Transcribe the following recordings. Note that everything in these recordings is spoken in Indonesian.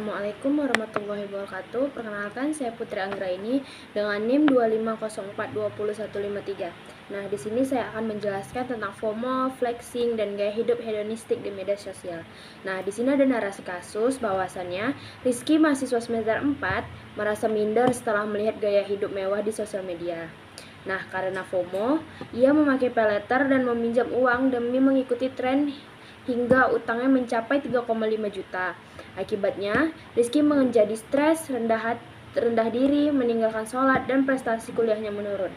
Assalamualaikum warahmatullahi wabarakatuh. Perkenalkan, saya Putri Anggraini dengan NIM 250420153. Nah, di sini saya akan menjelaskan tentang FOMO, flexing, dan gaya hidup hedonistik di media sosial. Nah, di sini ada narasi kasus bahwasannya Rizky, mahasiswa semester 4, merasa minder setelah melihat gaya hidup mewah di sosial media. Nah, karena FOMO, ia memakai paylater dan meminjam uang demi mengikuti tren hingga utangnya mencapai 3,5 juta. Akibatnya, Rizky menjadi stres, rendah diri, meninggalkan sholat, dan prestasi kuliahnya menurun.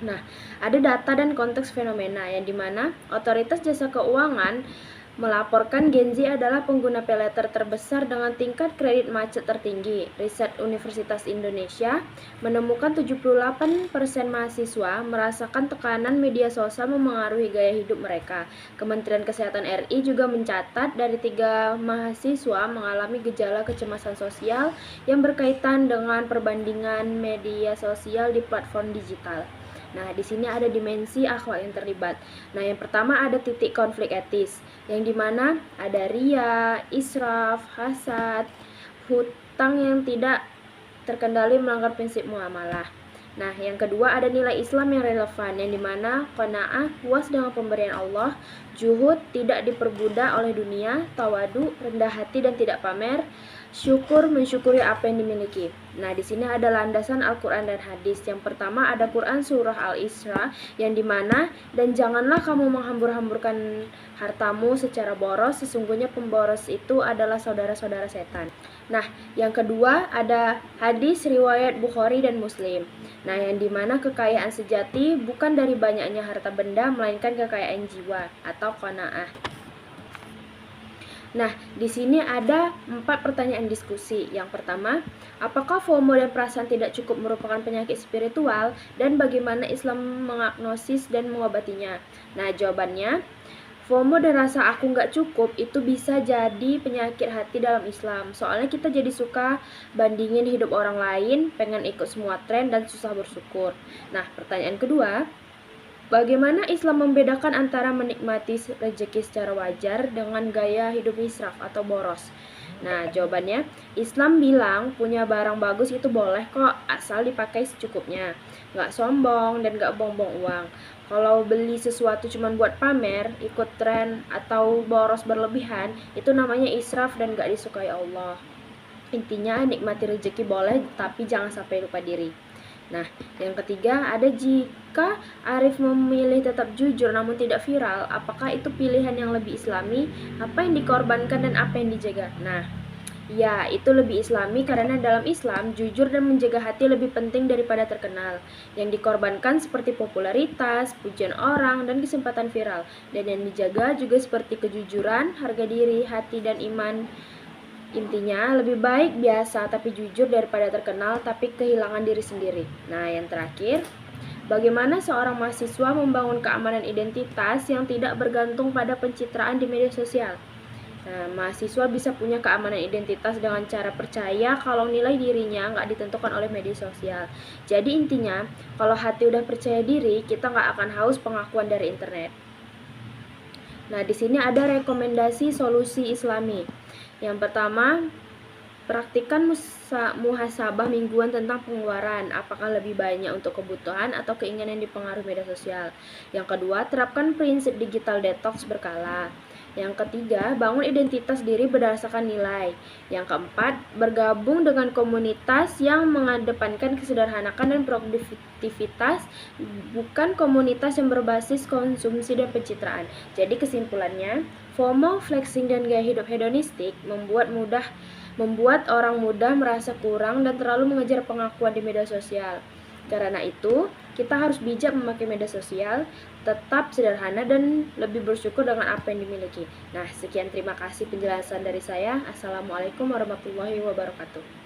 Nah, ada data dan konteks fenomena yang dimana otoritas jasa keuangan melaporkan Gen Z adalah pengguna paylater terbesar dengan tingkat kredit macet tertinggi. Riset Universitas Indonesia menemukan 78% mahasiswa merasakan tekanan media sosial memengaruhi gaya hidup mereka. Kementerian Kesehatan RI juga mencatat dari 3 mahasiswa mengalami gejala kecemasan sosial yang berkaitan dengan perbandingan media sosial di platform digital. Nah, di sini ada dimensi akhlak yang terlibat. Nah, yang pertama ada titik konflik etis, yang dimana ada ria, israf, hasad, hutang yang tidak terkendali melanggar prinsip muamalah. Nah, yang kedua ada nilai Islam yang relevan, yang dimana qanaah, puas dengan pemberian Allah, juhud, tidak diperbudak oleh dunia, tawadu, rendah hati dan tidak pamer, syukur, mensyukuri apa yang dimiliki. Nah, di sini ada landasan Al-Quran dan hadis. Yang pertama ada Quran surah Al-Isra, yang dimana dan janganlah kamu menghambur-hamburkan hartamu secara boros, sesungguhnya pemboros itu adalah saudara-saudara setan. Nah, yang kedua ada hadis riwayat Bukhari dan Muslim. Nah, yang dimana kekayaan sejati bukan dari banyaknya harta benda, melainkan kekayaan jiwa atau qanaah. Nah, di sini ada 4 pertanyaan diskusi. Yang pertama, apakah FOMO dan perasaan tidak cukup merupakan penyakit spiritual, dan bagaimana Islam mengagnosis dan mengobatinya? Nah, jawabannya, FOMO dan rasa aku nggak cukup itu bisa jadi penyakit hati dalam Islam. Soalnya kita jadi suka bandingin hidup orang lain, pengen ikut semua tren, dan susah bersyukur. Nah, pertanyaan kedua, bagaimana Islam membedakan antara menikmati rezeki secara wajar dengan gaya hidup israf atau boros? Nah, jawabannya, Islam bilang punya barang bagus itu boleh kok, asal dipakai secukupnya, nggak sombong dan nggak buang-buang uang. Kalau beli sesuatu cuma buat pamer, ikut tren, atau boros berlebihan, itu namanya israf dan nggak disukai Allah. Intinya, nikmati rezeki boleh, tapi jangan sampai lupa diri. Nah, yang ketiga ada jika Arif memilih tetap jujur namun tidak viral, apakah itu pilihan yang lebih islami? Apa yang dikorbankan dan apa yang dijaga? Nah, ya, itu lebih islami karena dalam Islam, jujur dan menjaga hati lebih penting daripada terkenal. Yang dikorbankan seperti popularitas, pujian orang, dan kesempatan viral. Dan yang dijaga juga seperti kejujuran, harga diri, hati, dan iman. Intinya, lebih baik biasa tapi jujur daripada terkenal tapi kehilangan diri sendiri. Nah, yang terakhir, bagaimana seorang mahasiswa membangun keamanan identitas yang tidak bergantung pada pencitraan di media sosial? Nah, mahasiswa bisa punya keamanan identitas dengan cara percaya kalau nilai dirinya nggak ditentukan oleh media sosial. Jadi intinya, kalau hati udah percaya diri, kita nggak akan haus pengakuan dari internet. Nah, di sini ada rekomendasi solusi Islami. Yang pertama, praktikkan muhasabah mingguan tentang pengeluaran, apakah lebih banyak untuk kebutuhan atau keinginan yang dipengaruhi media sosial. Yang kedua, terapkan prinsip digital detox berkala. Yang ketiga, bangun identitas diri berdasarkan nilai. Yang keempat, bergabung dengan komunitas yang mengedepankan kesederhanakan dan produktivitas, bukan komunitas yang berbasis konsumsi dan pencitraan. Jadi kesimpulannya, FOMO, flexing, dan gaya hidup hedonistik membuat orang muda merasa kurang dan terlalu mengejar pengakuan di media sosial. Karena itu, kita harus bijak memakai media sosial, tetap sederhana dan lebih bersyukur dengan apa yang dimiliki. Nah, sekian, terima kasih penjelasan dari saya. Assalamualaikum warahmatullahi wabarakatuh.